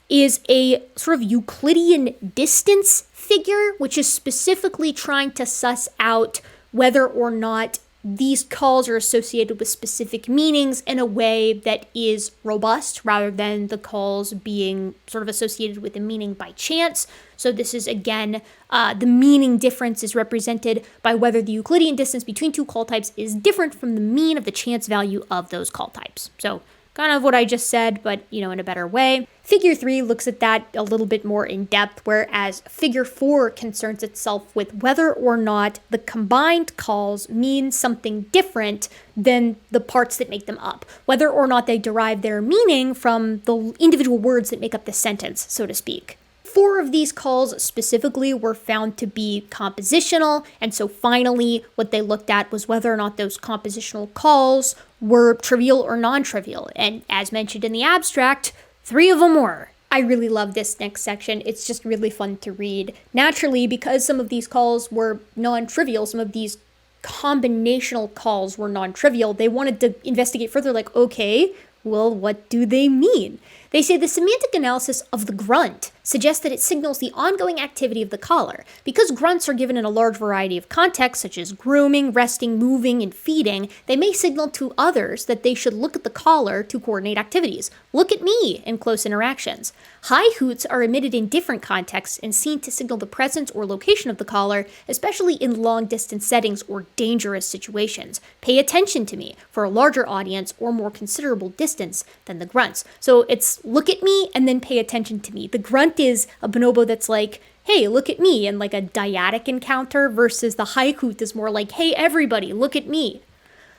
is a sort of Euclidean distance figure, which is specifically trying to suss out whether or not these calls are associated with specific meanings in a way that is robust rather than the calls being sort of associated with a meaning by chance. So this is, again, the meaning difference is represented by whether the Euclidean distance between 2 call types is different from the mean of the chance value of those call types. So kind of what I just said, but, in a better way. Figure 3 looks at that a little bit more in depth, whereas figure 4 concerns itself with whether or not the combined calls mean something different than the parts that make them up, whether or not they derive their meaning from the individual words that make up the sentence, so to speak. 4 of these calls specifically were found to be compositional, and so finally what they looked at was whether or not those compositional calls were trivial or non-trivial, and as mentioned in the abstract, 3 of them were. I really love this next section. It's just really fun to read. Naturally, because some of these calls were non-trivial, some of these combinational calls were non-trivial, they wanted to investigate further, like, okay, well, what do they mean? They say the semantic analysis of the grunt suggests that it signals the ongoing activity of the caller. Because grunts are given in a large variety of contexts, such as grooming, resting, moving, and feeding, they may signal to others that they should look at the caller to coordinate activities. Look at me in close interactions. High hoots are emitted in different contexts and seen to signal the presence or location of the caller, especially in long-distance settings or dangerous situations. Pay attention to me for a larger audience or more considerable distance than the grunts. So it's look at me and then pay attention to me. The grunt is a bonobo that's like, hey, look at me, and like a dyadic encounter, versus the high hoot is more like, hey, everybody, look at me.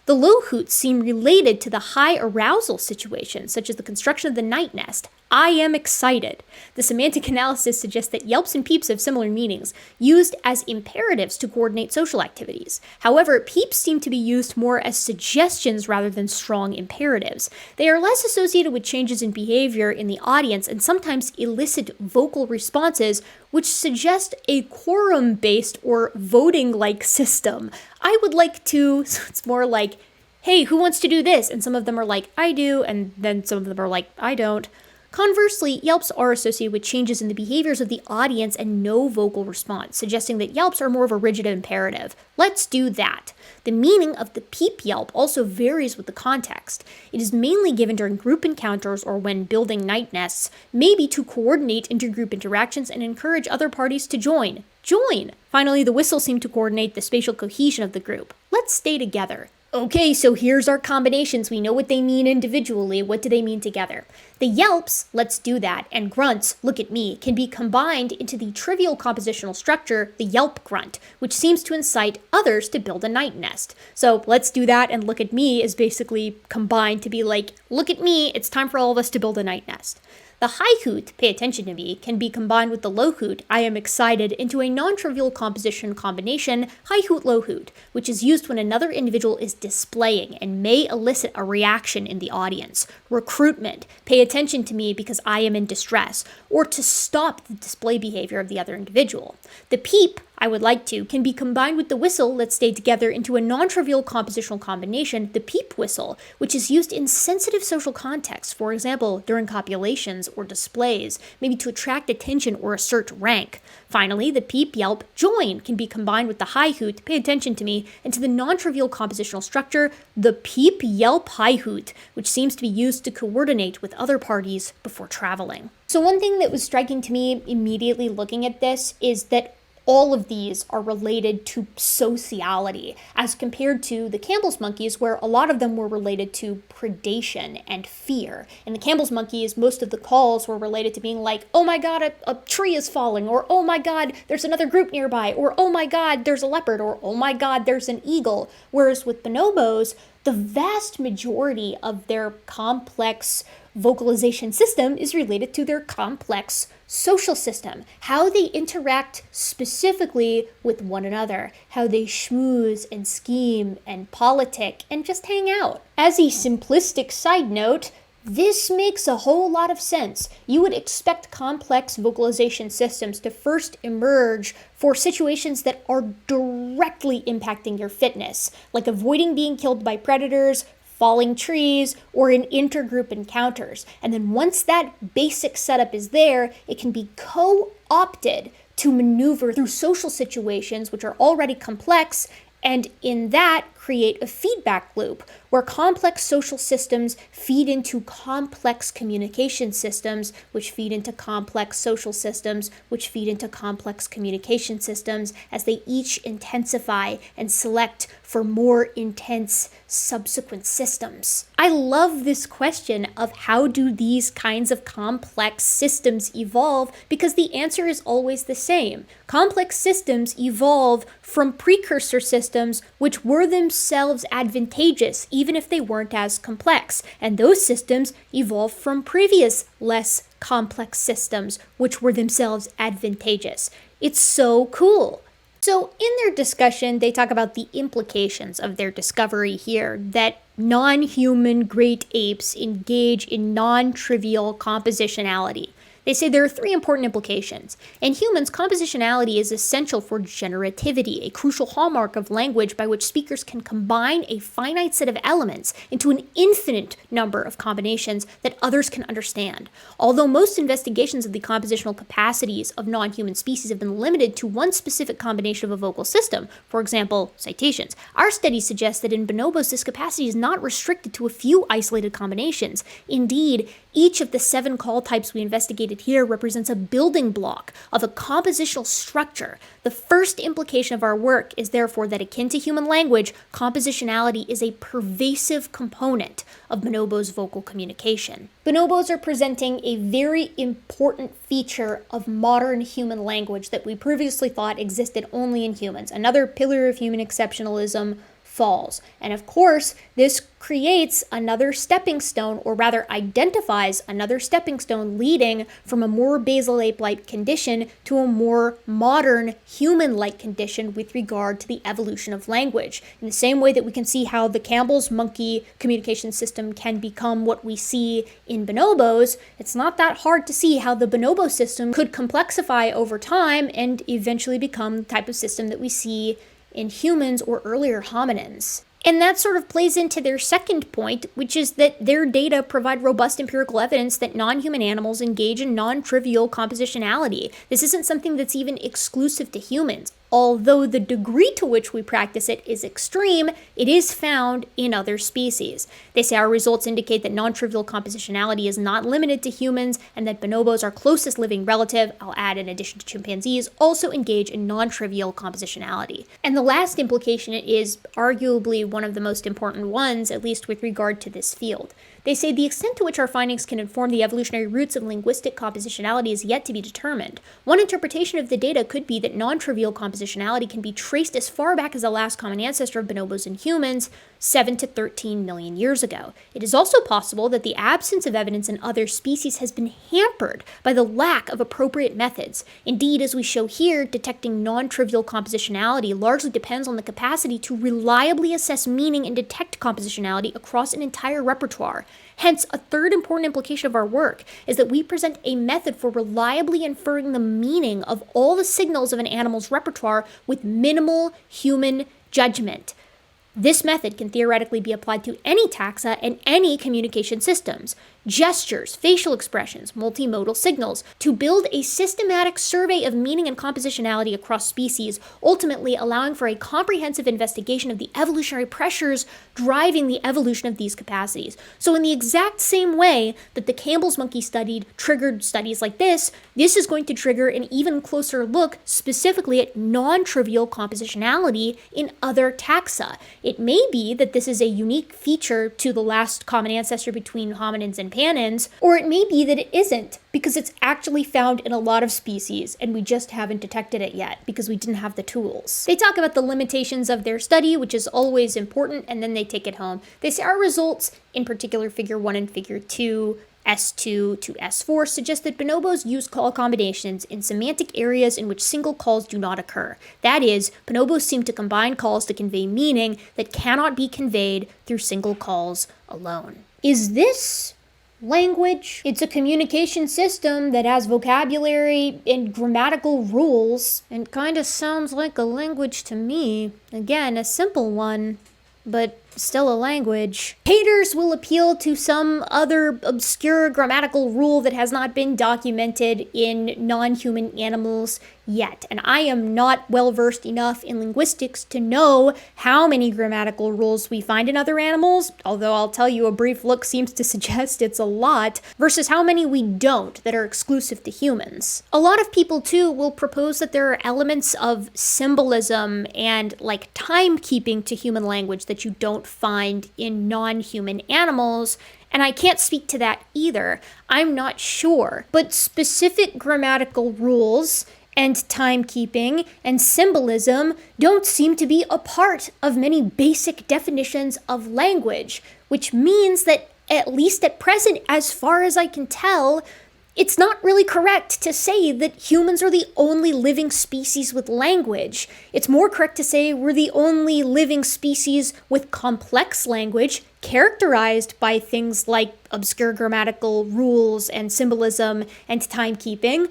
The low hoots seem related to the high arousal situations, such as the construction of the night nest. I am excited. The semantic analysis suggests that yelps and peeps have similar meanings, used as imperatives to coordinate social activities. However, peeps seem to be used more as suggestions rather than strong imperatives. They are less associated with changes in behavior in the audience and sometimes elicit vocal responses, which suggest a quorum-based or voting-like system. I would like to, so it's more like, hey, who wants to do this? And some of them are like, I do, and then some of them are like, I don't. Conversely, yelps are associated with changes in the behaviors of the audience and no vocal response, suggesting that yelps are more of a rigid imperative. Let's do that. The meaning of the peep yelp also varies with the context. It is mainly given during group encounters or when building night nests, maybe to coordinate intergroup interactions and encourage other parties to join. Join! Finally, the whistle seemed to coordinate the spatial cohesion of the group. Let's stay together. Okay, so here's our combinations. We know what they mean individually. What do they mean together? The yelps, let's do that, and grunts, look at me, can be combined into the trivial compositional structure, the yelp grunt, which seems to incite others to build a night nest. So let's do that and look at me is basically combined to be like, look at me, it's time for all of us to build a night nest. The high hoot, pay attention to me, can be combined with the low hoot, I am excited, into a non-trivial composition combination, high hoot, low hoot, which is used when another individual is displaying and may elicit a reaction in the audience. Recruitment, pay attention to me because I am in distress, or to stop the display behavior of the other individual. The peep, I would like to, can be combined with the whistle, let's stay together, into a non-trivial compositional combination, the peep whistle, which is used in sensitive social contexts, for example, during copulations or displays, maybe to attract attention or assert rank. Finally, the peep, yelp, join can be combined with the high hoot, pay attention to me, into the non-trivial compositional structure, the peep, yelp, high hoot, which seems to be used to coordinate with other parties before traveling. So one thing that was striking to me immediately looking at this is that all of these are related to sociality, as compared to the Campbell's monkeys, where a lot of them were related to predation and fear. In the Campbell's monkeys, most of the calls were related to being like, oh my god, a tree is falling, or oh my god, there's another group nearby, or oh my god, there's a leopard, or oh my god, there's an eagle. Whereas with bonobos, the vast majority of their complex vocalization system is related to their complex social system, how they interact specifically with one another, how they schmooze and scheme and politic and just hang out. As a simplistic side note, this makes a whole lot of sense. You would expect complex vocalization systems to first emerge for situations that are directly impacting your fitness, like avoiding being killed by predators, falling trees, or in intergroup encounters. And then once that basic setup is there, it can be co-opted to maneuver through social situations which are already complex, and in that create a feedback loop where complex social systems feed into complex communication systems, which feed into complex social systems, which feed into complex communication systems as they each intensify and select for more intense subsequent systems. I love this question of how do these kinds of complex systems evolve, because the answer is always the same. Complex systems evolve from precursor systems which were themselves advantageous even if they weren't as complex, and those systems evolved from previous less complex systems which were themselves advantageous. It's so cool. So in their discussion, they talk about the implications of their discovery here, that non-human great apes engage in non-trivial compositionality. They say there are 3 important implications. In humans, compositionality is essential for generativity, a crucial hallmark of language by which speakers can combine a finite set of elements into an infinite number of combinations that others can understand. Although most investigations of the compositional capacities of non-human species have been limited to one specific combination of a vocal system, for example, citations, our study suggests that in bonobos this capacity is not restricted to a few isolated combinations. Indeed, each of the 7 call types we investigated here represents a building block of a compositional structure. The first implication of our work is therefore that, akin to human language, compositionality is a pervasive component of bonobos' vocal communication. Bonobos are presenting a very important feature of modern human language that we previously thought existed only in humans. Another pillar of human exceptionalism falls. And of course, this creates another stepping stone, or rather identifies another stepping stone leading from a more basal ape-like condition to a more modern human-like condition with regard to the evolution of language. In the same way that we can see how the Campbell's monkey communication system can become what we see in bonobos, it's not that hard to see how the bonobo system could complexify over time and eventually become the type of system that we see in humans or earlier hominins. And that sort of plays into their second point, which is that their data provide robust empirical evidence that non-human animals engage in non-trivial compositionality. This isn't something that's even exclusive to humans. Although the degree to which we practice it is extreme, it is found in other species. They say our results indicate that non-trivial compositionality is not limited to humans, and that bonobos, our closest living relative, I'll add in addition to chimpanzees, also engage in non-trivial compositionality. And the last implication is arguably one of the most important ones, at least with regard to this field. They say the extent to which our findings can inform the evolutionary roots of linguistic compositionality is yet to be determined. One interpretation of the data could be that non-trivial compositionality can be traced as far back as the last common ancestor of bonobos and humans, 7 to 13 million years ago. It is also possible that the absence of evidence in other species has been hampered by the lack of appropriate methods. Indeed, as we show here, detecting non-trivial compositionality largely depends on the capacity to reliably assess meaning and detect compositionality across an entire repertoire. Hence, a third important implication of our work is that we present a method for reliably inferring the meaning of all the signals of an animal's repertoire with minimal human judgment. This method can theoretically be applied to any taxa and any communication systems, gestures, facial expressions, multimodal signals, to build a systematic survey of meaning and compositionality across species, ultimately allowing for a comprehensive investigation of the evolutionary pressures driving the evolution of these capacities. So in the exact same way that the Campbell's monkey study triggered studies like this is going to trigger an even closer look specifically at non-trivial compositionality in other taxa. It may be that this is a unique feature to the last common ancestor between hominins and panins, or it may be that it isn't, because it's actually found in a lot of species, and we just haven't detected it yet, because we didn't have the tools. They talk about the limitations of their study, which is always important, and then they take it home. They say our results, in particular Figure 1 and Figure 2, S2 to S4, suggest that bonobos use call combinations in semantic areas in which single calls do not occur. That is, bonobos seem to combine calls to convey meaning that cannot be conveyed through single calls alone. Is this language? It's a communication system that has vocabulary and grammatical rules, and kind of sounds like a language to me. Again, a simple one, but still a language. Haters will appeal to some other obscure grammatical rule that has not been documented in non-human animals yet. And I am not well versed enough in linguistics to know how many grammatical rules we find in other animals, although I'll tell you a brief look seems to suggest it's a lot, versus how many we don't that are exclusive to humans. A lot of people too will propose that there are elements of symbolism and like timekeeping to human language that you don't find in non-human animals, and I can't speak to that either. I'm not sure. But specific grammatical rules and timekeeping and symbolism don't seem to be a part of many basic definitions of language, which means that, at least at present, as far as I can tell, it's not really correct to say that humans are the only living species with language. It's more correct to say we're the only living species with complex language, characterized by things like obscure grammatical rules and symbolism and timekeeping,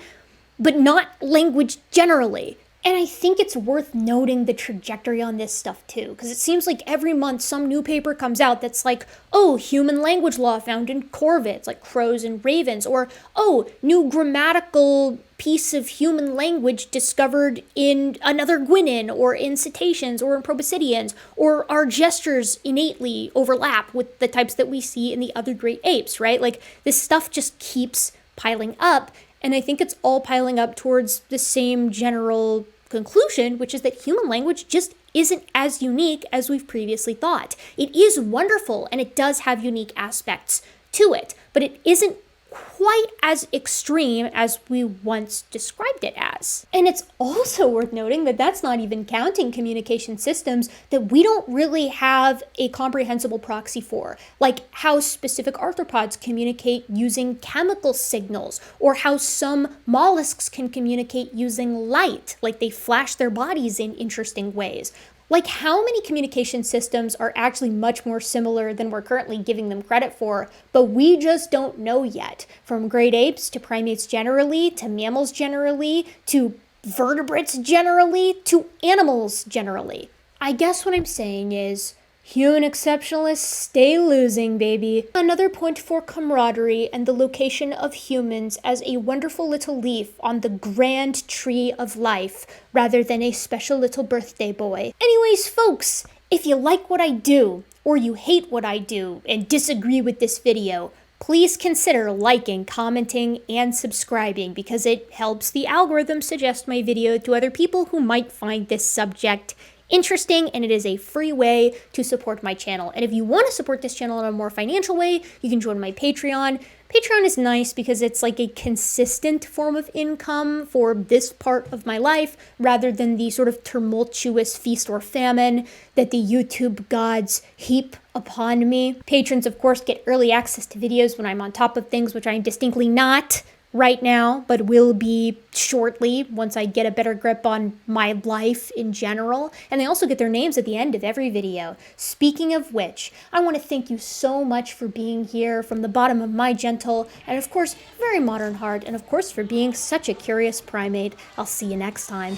but not language generally. And I think it's worth noting the trajectory on this stuff too, because it seems like every month some new paper comes out that's like, oh, human language law found in corvids, like crows and ravens, or, oh, new grammatical piece of human language discovered in another guinin, or in cetaceans, or in proboscideans, or our gestures innately overlap with the types that we see in the other great apes, right? Like, this stuff just keeps piling up, and I think it's all piling up towards the same general conclusion, which is that human language just isn't as unique as we've previously thought. It is wonderful, and it does have unique aspects to it, but it isn't quite as extreme as we once described it as. And it's also worth noting that that's not even counting communication systems that we don't really have a comprehensible proxy for, like how specific arthropods communicate using chemical signals, or how some mollusks can communicate using light, like they flash their bodies in interesting ways. Like, how many communication systems are actually much more similar than we're currently giving them credit for, but we just don't know yet. From great apes to primates generally, to mammals generally, to vertebrates generally, to animals generally. I guess what I'm saying is, human exceptionalists stay losing, baby. Another point for camaraderie and the location of humans as a wonderful little leaf on the grand tree of life, rather than a special little birthday boy. Anyways, folks, if you like what I do, or you hate what I do and disagree with this video, please consider liking, commenting, and subscribing, because it helps the algorithm suggest my video to other people who might find this subject interesting, and it is a free way to support my channel. And if you want to support this channel in a more financial way, you can join my Patreon. Patreon is nice because it's like a consistent form of income for this part of my life rather than the sort of tumultuous feast or famine that the YouTube gods heap upon me. Patrons, of course, get early access to videos when I'm on top of things, which I'm distinctly not right now, but will be shortly once I get a better grip on my life in general. And they also get their names at the end of every video. Speaking of which, I want to thank you so much for being here from the bottom of my gentle and, of course, very modern heart, and of course for being such a curious primate. I'll see you next time.